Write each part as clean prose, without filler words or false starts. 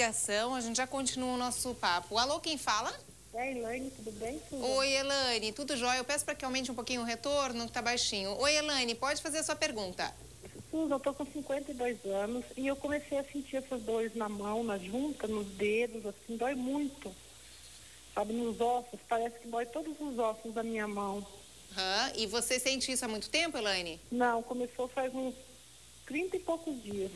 ligação, a gente já continua o nosso papo. Alô, quem fala? É, Elaine, tudo bem, Susan? Oi, Elaine, tudo jóia? Eu peço para que aumente um pouquinho o retorno, que tá baixinho. Oi, Elaine, pode fazer a sua pergunta. Susan, eu tô com 52 anos e eu comecei a sentir essas dores na mão, na junta, nos dedos, assim, dói muito. Sabe, nos ossos, parece que dói todos os ossos da minha mão. E você sente isso há muito tempo, Elaine? Não, começou faz uns 30 e poucos dias.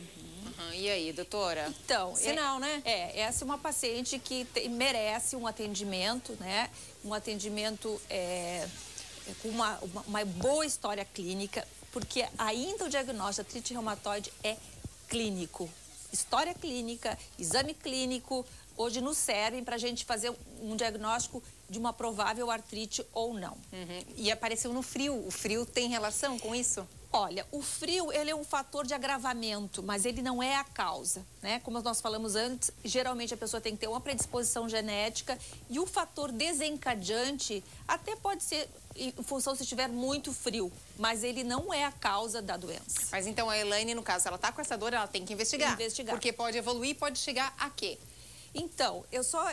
E aí, doutora? Então, sinal, né? Essa é uma paciente que merece um atendimento, né? Um atendimento com uma boa história clínica, porque ainda o diagnóstico de artrite reumatoide é clínico. História clínica, exame clínico, hoje nos servem para a gente fazer um diagnóstico de uma provável artrite ou não. E apareceu no frio. O frio tem relação com isso? Olha, o frio, ele é um fator de agravamento, mas ele não é a causa, né? Como nós falamos antes, geralmente a pessoa tem que ter uma predisposição genética e o fator desencadeante até pode ser em função se estiver muito frio, mas ele não é a causa da doença. Mas então a Elaine, no caso, ela tá com essa dor, ela tem que investigar. Porque pode evoluir, pode chegar a quê? Então,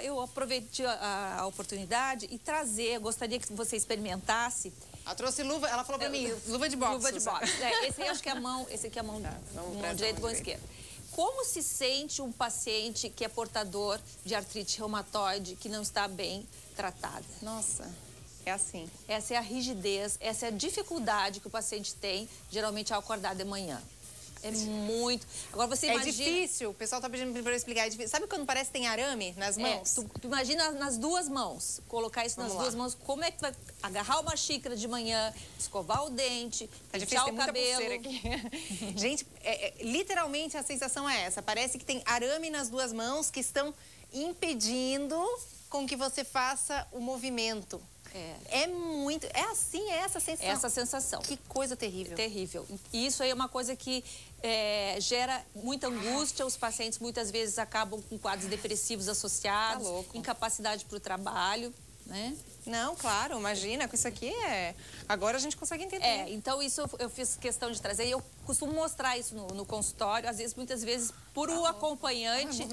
eu aproveitei a oportunidade e eu gostaria que você experimentasse. Ela trouxe luva, ela falou pra mim, luva de boxe. Luva de boxe. Esse aí acho que é a mão, esse aqui é a mão, mão direita e mão esquerda. Como se sente um paciente que é portador de artrite reumatoide que não está bem tratada? Nossa, é assim. Essa é a rigidez, essa é a dificuldade que o paciente tem, geralmente, ao acordar de manhã. É muito. Agora você imagina... É difícil, o pessoal tá pedindo para eu explicar. É difícil. Sabe quando parece que tem arame nas mãos? Tu imagina nas duas mãos, colocar isso nas duas mãos. Como é que vai agarrar uma xícara de manhã, escovar o dente, pentear o cabelo? Aqui. Gente, literalmente a sensação é essa. Parece que tem arame nas duas mãos que estão impedindo com que você faça o movimento. É muito... É assim, é essa sensação. Essa sensação. Que coisa terrível. Terrível. E isso aí é uma coisa que gera muita angústia. Os pacientes muitas vezes acabam com quadros depressivos associados, incapacidade para o trabalho, né? Não, claro, imagina, com isso aqui agora a gente consegue entender. Então isso eu fiz questão de trazer e eu costumo mostrar isso no consultório, às vezes, muitas vezes, por um acompanhante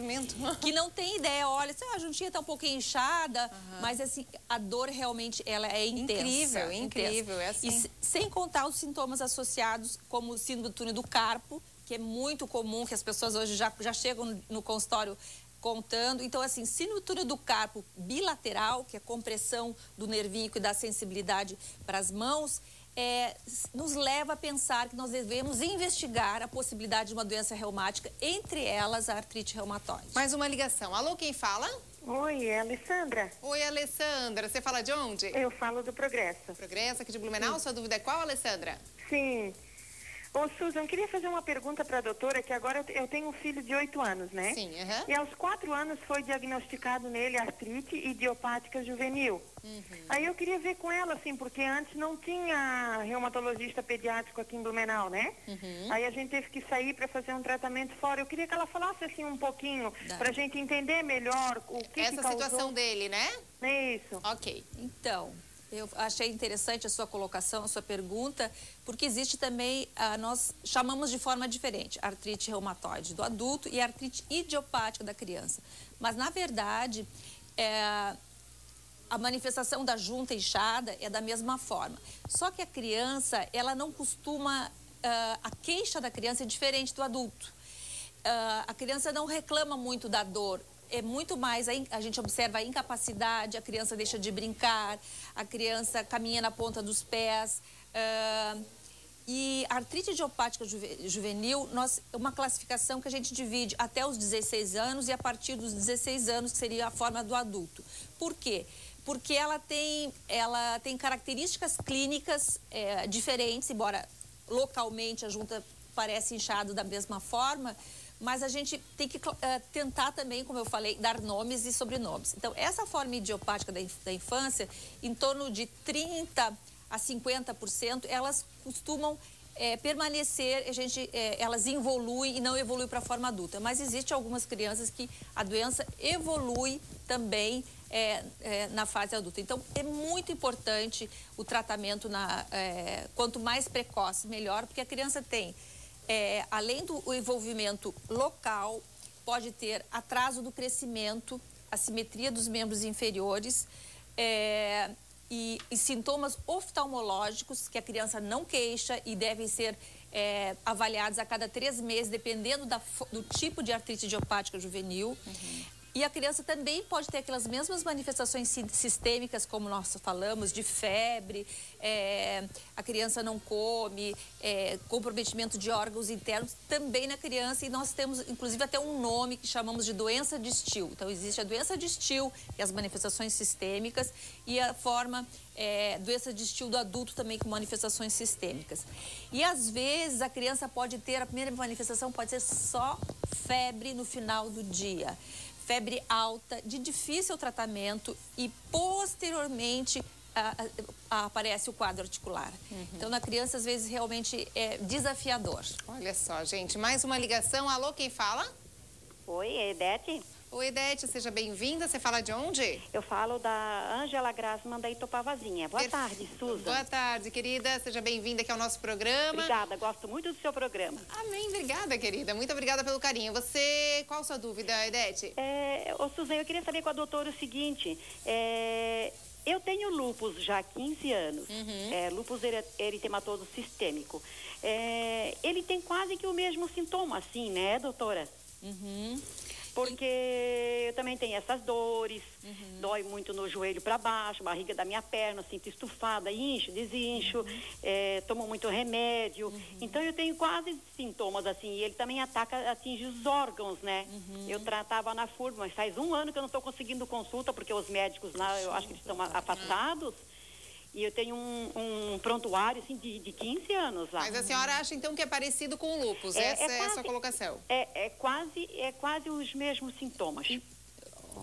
que não tem ideia, olha, a juntinha tá um pouquinho inchada, mas assim, a dor realmente, ela é intensa. Incrível, é assim. E sem contar os sintomas associados, como o síndrome do túnel do carpo, que é muito comum, que as pessoas hoje já chegam no consultório contando. Então, assim, síndrome do túnel do carpo bilateral, que é a compressão do nervinho e da sensibilidade para as mãos, nos leva a pensar que nós devemos investigar a possibilidade de uma doença reumática, entre elas a artrite reumatoide. Mais uma ligação. Alô, quem fala? Oi, é a Alessandra. Oi, Alessandra. Você fala de onde? Eu falo do Progresso. Progresso, aqui de Blumenau. Sua dúvida é qual, Alessandra? Sim. Ô, Susan, eu queria fazer uma pergunta para a doutora, que agora eu tenho um filho de 8 anos, né? Sim, E aos 4 anos foi diagnosticado nele artrite idiopática juvenil. Aí eu queria ver com ela, assim, porque antes não tinha reumatologista pediátrico aqui em Blumenau, né? Aí a gente teve que sair para fazer um tratamento fora. Eu queria que ela falasse, assim, um pouquinho, para a gente entender melhor o que essa situação dele, né? É isso. Ok. Então... Eu achei interessante a sua colocação, a sua pergunta, porque existe também, nós chamamos de forma diferente, artrite reumatoide do adulto e artrite idiopática da criança. Mas, na verdade, a manifestação da junta inchada é da mesma forma. Só que a criança, ela não costuma... a queixa da criança é diferente do adulto. A criança não reclama muito da dor. É muito mais, a gente observa a incapacidade, a criança deixa de brincar, a criança caminha na ponta dos pés. E a artrite idiopática juvenil, é uma classificação que a gente divide até os 16 anos e a partir dos 16 anos, que seria a forma do adulto. Por quê? Porque ela tem características clínicas diferentes, embora localmente a junta parece inchada da mesma forma, mas a gente tem que tentar também, como eu falei, dar nomes e sobrenomes. Então, essa forma idiopática da infância, em torno de 30% a 50%, elas costumam permanecer, elas evoluem e não evoluem para a forma adulta. Mas existem algumas crianças que a doença evolui também na fase adulta. Então, é muito importante o tratamento, quanto mais precoce, melhor, porque a criança tem... além do envolvimento local, pode ter atraso do crescimento, assimetria dos membros inferiores, e sintomas oftalmológicos que a criança não queixa e devem ser avaliados a cada 3 meses, dependendo do tipo de artrite idiopática juvenil. E a criança também pode ter aquelas mesmas manifestações sistêmicas, como nós falamos, de febre, a criança não come, comprometimento de órgãos internos, também na criança. E nós temos, inclusive, até um nome que chamamos de doença de Still. Então, existe a doença de Still e as manifestações sistêmicas, e a forma doença de Still do adulto também com manifestações sistêmicas. E, às vezes, a criança pode ter, a primeira manifestação pode ser só febre no final do dia. Febre alta, de difícil tratamento, e posteriormente aparece o quadro articular. Então, na criança, às vezes, realmente é desafiador. Olha só, gente, mais uma ligação. Alô, quem fala? Oi, é Edete. Oi, Edete, seja bem-vinda. Você fala de onde? Eu falo da Ângela Grassman, da Itopavazinha. Boa tarde, Suza. Boa tarde, querida. Seja bem-vinda aqui ao nosso programa. Obrigada, gosto muito do seu programa. Amém, obrigada, querida. Muito obrigada pelo carinho. Qual a sua dúvida, Edete? Suzana, eu queria saber com a doutora o seguinte, eu tenho lúpus já há 15 anos, lúpus eritematoso sistêmico. Ele tem quase que o mesmo sintoma, assim, né, doutora? Porque eu também tenho essas dores, dói muito no joelho para baixo, barriga da minha perna, sinto estufada, incho, desincho, tomo muito remédio. Então, eu tenho quase sintomas, assim, e ele também atinge os órgãos, né? Eu tratava na FURB, mas faz 1 ano que eu não estou conseguindo consulta, porque os médicos lá, eu acho que eles estão afastados. E eu tenho um prontuário, assim, de 15 anos lá. Mas a senhora acha, então, que é parecido com o lúpus? Essa é a sua colocação? É quase os mesmos sintomas.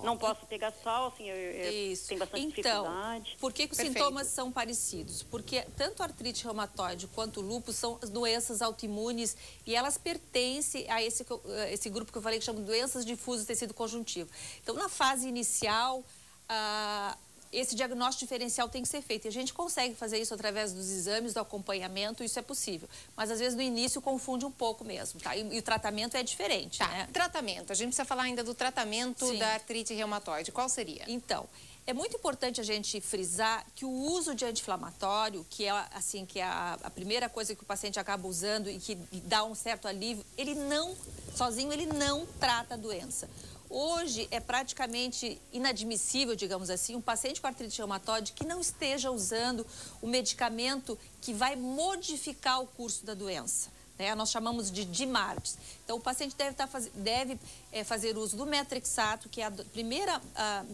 Não posso pegar sol, assim, eu tenho bastante dificuldade. Por que os sintomas são parecidos? Porque tanto a artrite reumatoide quanto o lúpus são doenças autoimunes, e elas pertencem a esse grupo que eu falei, que chama de doenças difusas do tecido conjuntivo. Então, na fase inicial, esse diagnóstico diferencial tem que ser feito. E a gente consegue fazer isso através dos exames, do acompanhamento, isso é possível. Mas, às vezes, no início, confunde um pouco mesmo, tá? E o tratamento é diferente, né? Tratamento. A gente precisa falar ainda do tratamento da artrite reumatoide. Qual seria? Então, é muito importante a gente frisar que o uso de anti-inflamatório, que é, assim, que é a primeira coisa que o paciente acaba usando e que dá um certo alívio, sozinho, ele não trata a doença. Hoje é praticamente inadmissível, digamos assim, um paciente com artrite reumatoide que não esteja usando o medicamento que vai modificar o curso da doença, né? Nós chamamos de DMARDs. Então, o paciente deve fazer uso do metrexato, que é a primeira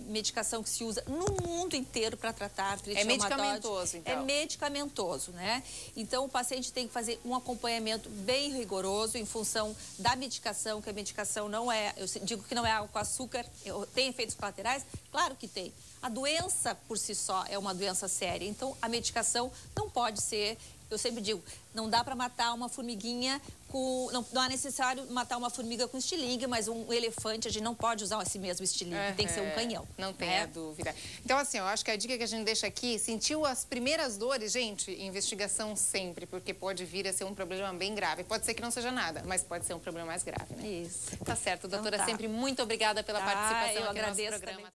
medicação que se usa no mundo inteiro para tratar artrite reumatoide. É medicamentoso, então? É medicamentoso, né? Então, o paciente tem que fazer um acompanhamento bem rigoroso em função da medicação, que a medicação não é, eu digo que não é água com açúcar, tem efeitos colaterais? Claro que tem. A doença, por si só, é uma doença séria, então a medicação não pode ser... Eu sempre digo, não dá para matar uma formiguinha com... Não é necessário matar uma formiga com estilingue, mas um elefante a gente não pode usar esse mesmo estilingue, tem que ser um canhão. Não tenha dúvida. Então, assim, eu acho que a dica que a gente deixa aqui, sentiu as primeiras dores, gente, investigação sempre, porque pode vir a ser um problema bem grave. Pode ser que não seja nada, mas pode ser um problema mais grave, né? Isso. Tá certo, doutora, então, sempre muito obrigada pela participação aqui no nosso programa.